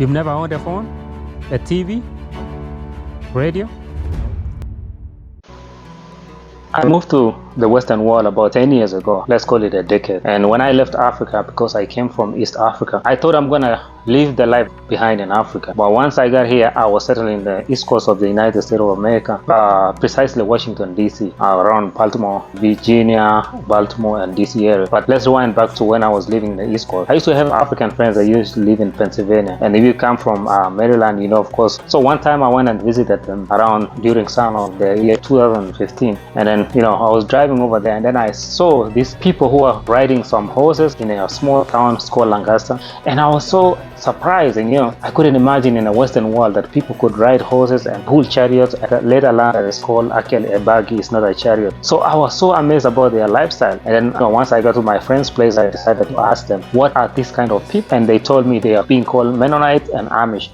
You've never owned a phone, a TV, radio? I moved to the Western world about 10 years ago, let's call it a decade. And when I left Africa, because I came from East Africa, I thought I'm gonna leave the life behind in Africa. But once I got here, I was settled in the East Coast of the United States of America, precisely Washington, D.C., around Baltimore, Virginia, Baltimore, and D.C. area. But let's rewind back to when I was living in the East Coast. I used to have African friends that used to live in Pennsylvania. And if you come from Maryland, you know, of course. So one time I went and visited them around during summer of the year 2015. And then, you know, I was driving over there, and then I saw these people who were riding some horses in a small town called Lancaster, and I was so surprised. And, you know, I couldn't imagine in a Western world that people could ride horses and pull chariots. Later learned that it's called actually a buggy, it's not a chariot. So I was so amazed about their lifestyle. And then, you know, once I got to my friend's place, I decided to ask them, what are these kind of people? And they told me they are being called Mennonite and Amish.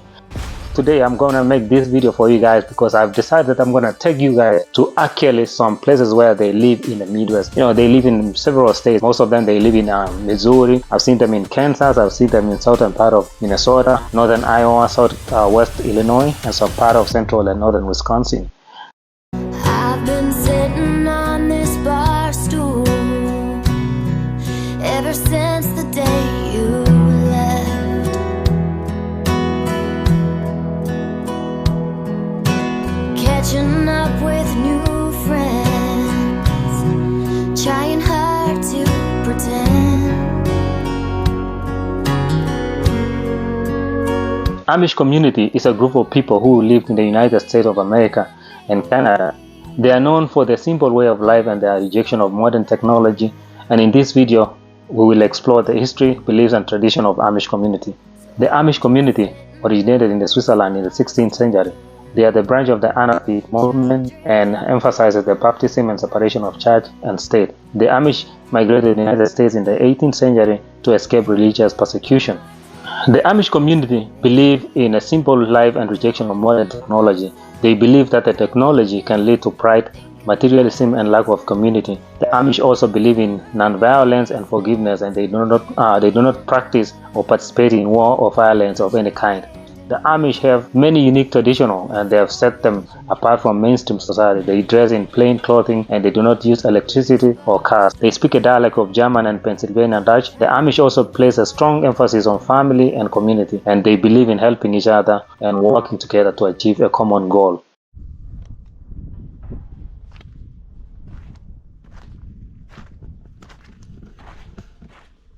Today I'm gonna make this video for you guys because I've decided I'm gonna take you guys to actually some places where they live in the Midwest. You know, they live in several states. Most of them they live in Missouri. I've seen them in Kansas. I've seen them in southern part of Minnesota, northern Iowa, west Illinois, and some part of central and northern Wisconsin. I've been sitting on this bar stool ever since the day you catching up with new friends, trying hard to pretend. Amish community is a group of people who live in the United States of America and Canada. They are known for their simple way of life and their rejection of modern technology. And in this video, we will explore the history, beliefs, and tradition of Amish community. The Amish community originated in Switzerland in the 16th century. They are the branch of the Anarchy movement and emphasizes the baptism and separation of church and state. The Amish migrated to the United States in the 18th century to escape religious persecution. The Amish community believe in a simple life and rejection of modern technology. They believe that the technology can lead to pride, materialism, and lack of community. The Amish also believe in non-violence and forgiveness, and they do not practice or participate in war or violence of any kind. The Amish have many unique traditions, and they have set them apart from mainstream society. They dress in plain clothing, and they do not use electricity or cars. They speak a dialect of German and Pennsylvania Dutch. The Amish also place a strong emphasis on family and community, and they believe in helping each other and working together to achieve a common goal.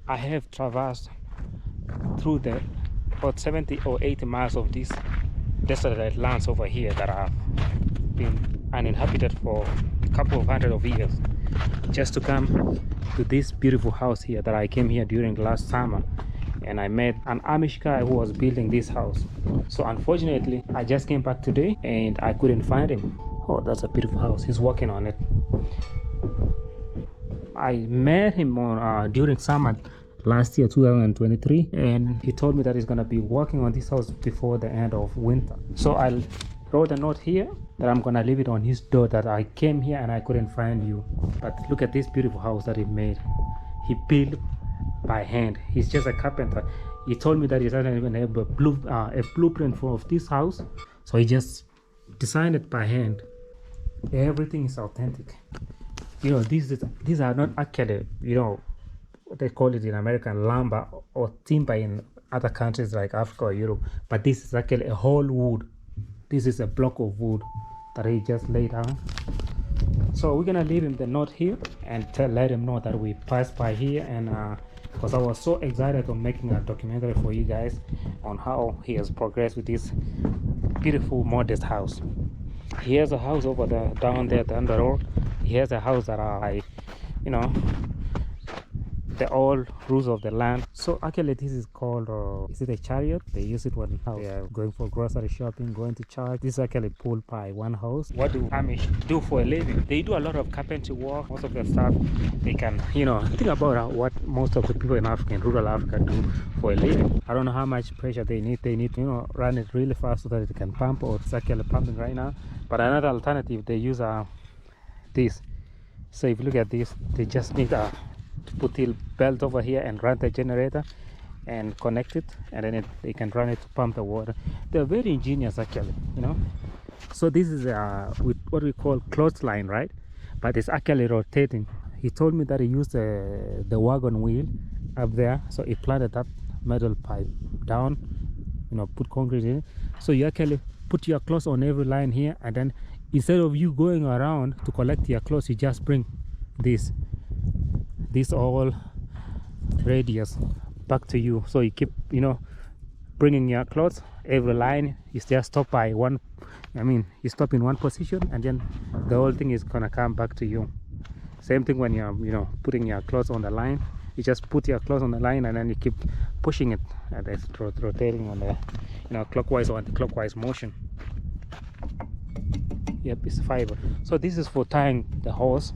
I have traversed through about 70 or 80 miles of these desolate lands over here that have been uninhabited for a couple of hundred of years, just to come to this beautiful house here that I came here during last summer, and I met an Amish guy who was building this house. So unfortunately I just came back today and I couldn't find him. Oh, that's a beautiful house. He's working on it. I met him on during summer last year, 2023, and he told me that he's gonna be working on this house before the end of winter. So I wrote a note here that I'm gonna leave it on his door that I came here and I couldn't find you. But look at this beautiful house that he made. He built by hand. He's just a carpenter. He told me that he doesn't even have a blueprint for this house, so he just designed it by hand. Everything is authentic. You know, these are not actually, you know, they call it in American lumber or timber in other countries like Africa or Europe, but this is actually a whole wood. This is a block of wood that he just laid down. So we're gonna leave him the note here and let him know that we passed by here, and because I was so excited on making a documentary for you guys on how he has progressed with this beautiful modest house. He has a house over there, down there down the road. He has a house that are, you know, the old rules of the land. So actually this is called is it a chariot? They use it when they are going for grocery shopping, going to church. This is actually pulled by one house. What do Amish do for a living? They do a lot of carpentry work. Most of the stuff they can, you know, think about what most of the people in Africa, in rural Africa, do for a living. I don't know how much pressure they need to, you know, run it really fast so that it can pump, or it's actually pumping right now. But another alternative, they use this. So if you look at this, they just need to put the belt over here and run the generator, and connect it, and then they can run it to pump the water. They're very ingenious actually, you know. So this is with what we call clothesline, right? But it's actually rotating. He told me that he used the wagon wheel up there, so he planted that metal pipe down, you know, put concrete in it. So you actually put your clothes on every line here, and then instead of you going around to collect your clothes, you just bring this all radius back to you. So you keep, you know, bringing your clothes every line. You just stop by one, I mean, you stop in one position, and then the whole thing is gonna come back to you. Same thing when you're, you know, putting your clothes on the line. You just put your clothes on the line, and then you keep pushing it, and it's rotating on the, you know, clockwise or anti-clockwise motion. Yep, it's fiber. So this is for tying the hose.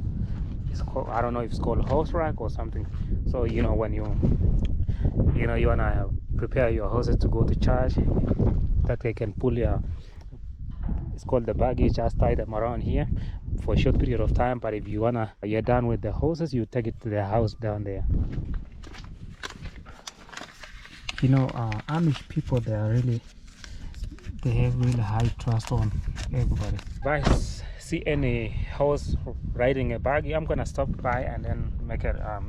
It's called, I don't know if it's called hose rack or something. So you know, when you wanna prepare your hoses to go to charge, that they can pull your, it's called the bag. You just tie them around here for a short period of time, but if you're done with the hoses, you take it to the house down there. You know, Amish people, they have really high trust on everybody. If I see any horse riding a buggy, I'm gonna stop by and then make a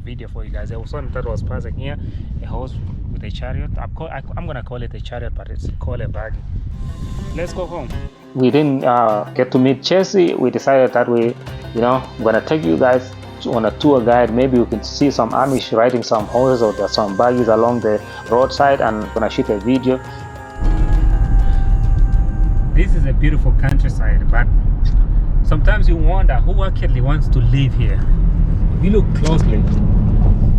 video for you guys. There was one that was passing here, a horse with a chariot. I'm gonna call it a chariot, but it's called a buggy. Let's go home. We didn't get to meet Chelsea. We decided that I'm gonna take you guys on a tour guide. Maybe you can see some Amish riding some horses or there's some buggies along the roadside, and I'm gonna shoot a video. This is a beautiful countryside, but sometimes you wonder who actually wants to live here. If you look closely,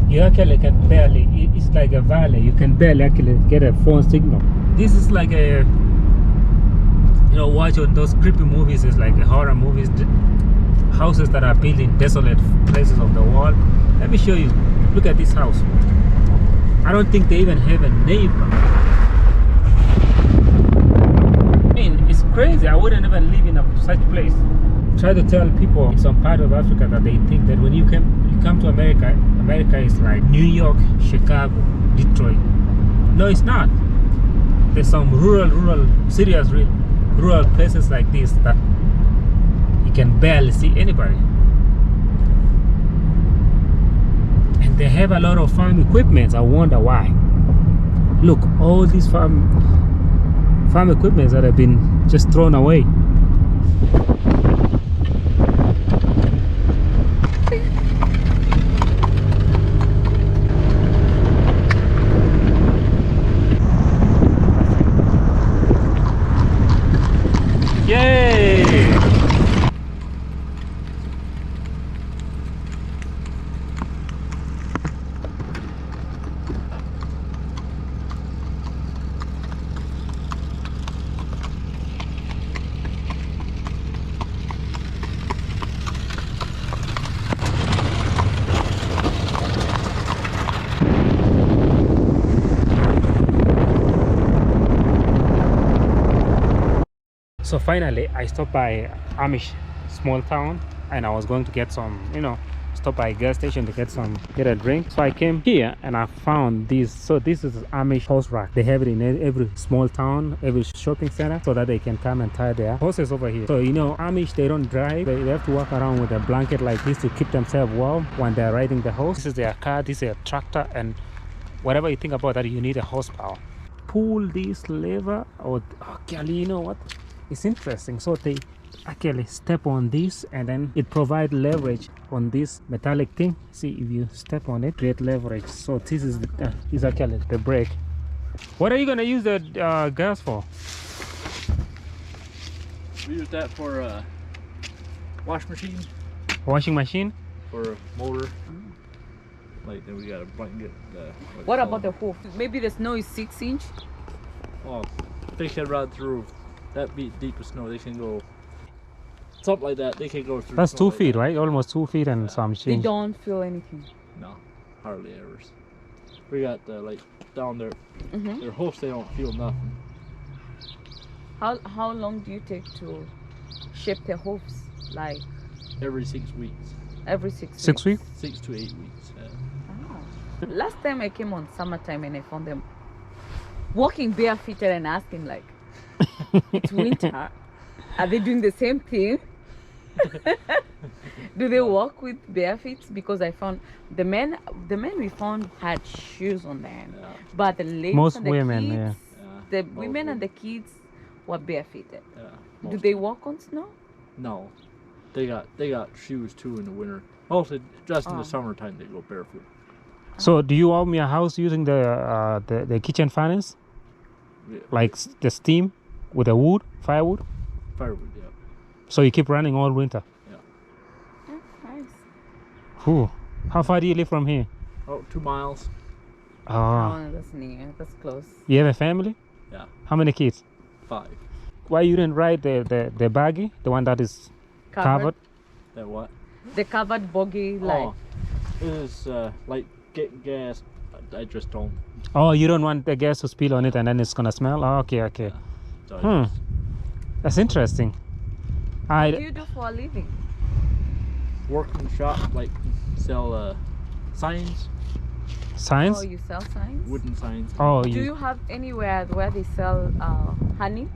you actually can barely, it's like a valley, you can barely actually get a phone signal. This is like a, watching those creepy movies, is like a horror movies, houses that are built in desolate places of the world. Let me show you. Look at this house. I don't think they even have a neighbor. I mean, it's crazy. I wouldn't even live in such place. Try to tell people in some part of Africa that they think that when you come to America, America is like New York, Chicago, Detroit. No, it's not. There's some serious rural places like this that you can barely see anybody. And they have a lot of farm equipment. I wonder why. Look, all these farm equipment that have been just thrown away. Yay! So finally, I stopped by Amish small town, and I was going to get some, stop by a gas station to get a drink. So I came here and I found this. So this is Amish horse rack. They have it in every small town, every shopping center, so that they can come and tie their horses over here. So Amish, they don't drive. They have to walk around with a blanket like this to keep themselves warm when they're riding the horse. This is their car, this is a tractor, and whatever you think about that, you need a horsepower. Pull this lever, you know what? It's interesting. So they actually step on this, and then it provides leverage on this metallic thing. See, if you step on it, create leverage. So this is actually the brake. What are you gonna use the gas for? We use that for a washing machine. For a motor. Like then we got a blanket. What about the hoof? Maybe the snow is 6 inch. Oh, they can run through that deep of snow. They can go something like that. They can go through. That's 2 feet, right? Almost 2 feet and some change. They don't feel anything. No, hardly ever. We got like down there. Their hoofs, they don't feel nothing. How long do you take to shape the hoofs? Like every 6 weeks. Every 6 weeks. 6 weeks? 6 to 8 weeks. Yeah. Oh. Last time I came on summertime and I found them walking barefooted and asking like, it's winter. Are they doing the same thing? Do they walk with bare feet? Because I found the men we found had shoes on them, but the ladies Most and the women, kids, yeah. the women and the kids were barefooted. Yeah, Do they walk on snow? No, they got shoes too in the winter. Also, just in the summertime they go barefoot. So do you warm your house using the kitchen furnace? Yeah. Like the steam with the wood, firewood? Firewood, yeah. So you keep running all winter? Yeah, nice. Whew. How far do you live from here? Oh, 2 miles. Oh. That's near. That's close. You have a family? Yeah. How many kids? 5. Why you didn't ride the buggy, the one that is covered? That what? The covered buggy, like. Oh, it is like getting gas. I just don't. Oh, you don't want the gas to spill on it and then it's gonna smell? Oh, okay. So That's interesting. What do you do for a living? Work in the shop, like sell signs, Signs? Oh, you sell signs? wooden signs. Oh, Do you have anywhere where they sell honey?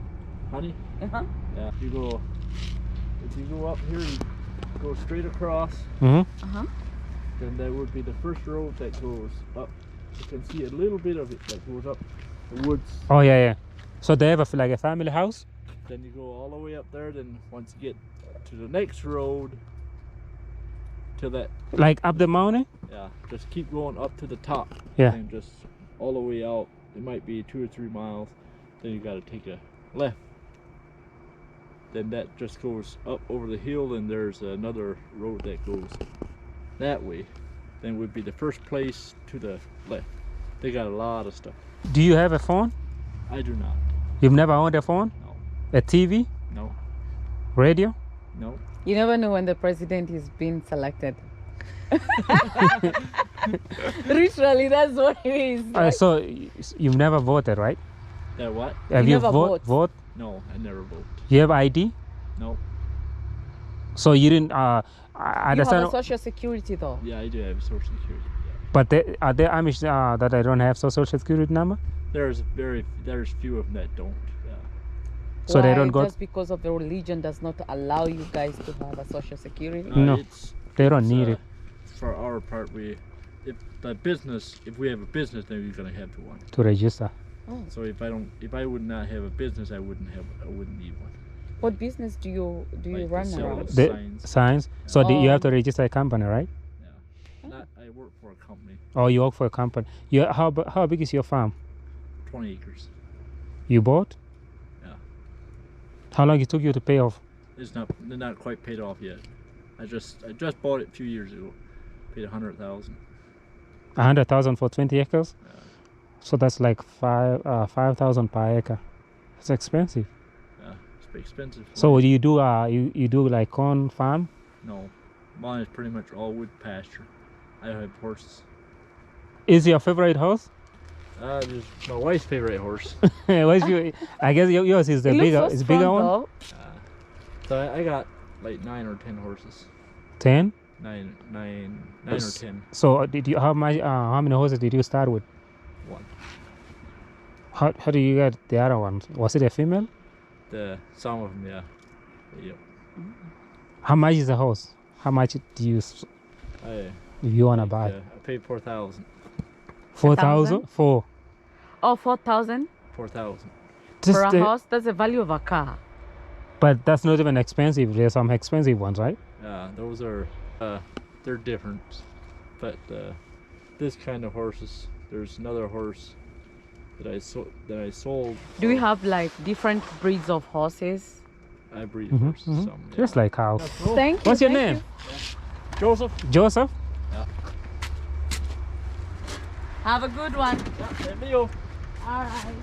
Honey? Uh-huh. Yeah. If you go up here and go straight across, Mm-hmm. Uh-huh. then that would be the first road that goes up. You can see a little bit of it that goes up the woods. Oh, yeah. So they have like a family house? Then you go all the way up there. Then once you get to the next road, to that, Like up the mountain? yeah, just keep going up to the top. Yeah. And just all the way out. It might be 2 or 3 miles. Then you got to take a left. Then that just goes up over the hill, and there's another road that goes that way. Then would be the first place to the left. They got a lot of stuff. Do you have a phone? I do not. You've never owned a phone? No. A TV? No. Radio? No. You never know when the president is being selected. Literally, that's what it is. Like, So you've never voted, right? That what? Have You you never vote? No, I never vote. You have ID? No. So you didn't I you have understand, a social security though. Yeah, I do have Social Security. Yeah. but are there Amish that I don't have social security number? There's few of them that don't. Yeah. So Why? they don't go. Just because of the religion does not allow you guys to have a social security. No, it's, they don't it's, need it. For our part, if we have a business, then we're gonna have one. To register. So if I would not have a business, I wouldn't need one. What business do you Like run to sell around? The signs. signs. So you have to register a company, right? Yeah. I work for a company, Or you work for a company. How big is your farm? 20 acres. You bought? Yeah. How long it took you to pay off? They're not quite paid off yet. I just bought it a few years ago. Paid 100,000. 100,000 for 20 acres? Yeah. So that's like 5,000 per acre. It's expensive. Yeah, it's expensive. So what do you do? You do like corn farm? No, mine is pretty much all wood pasture. I have horses. Is your favorite horse? Just my wife's favorite horse. What's your? I guess yours is the It bigger. looks so It's bigger strong, one. though. So I got like 9 or 10 horses. 10. 9 or 10. So did you? How many horses did you start with? 1. How do you get the other ones? Was it a female? Some of them, yeah. Yep. How much is a horse? How much do you? If you wanna buy? I paid 4,000. 4,000 for. Oh, 4,000 4,000. for a house. That's the value of a car. But that's not even expensive. There's some expensive ones, right? Yeah, those are they're different. But this kind of horses, there's another horse that I sold. Do you have like different breeds of horses? I breed horses. Some, yeah. Just like cows. Thank you. What's your thank name? you. Joseph. Joseph? Yeah. Have a good one. Yeah, Leo. All right.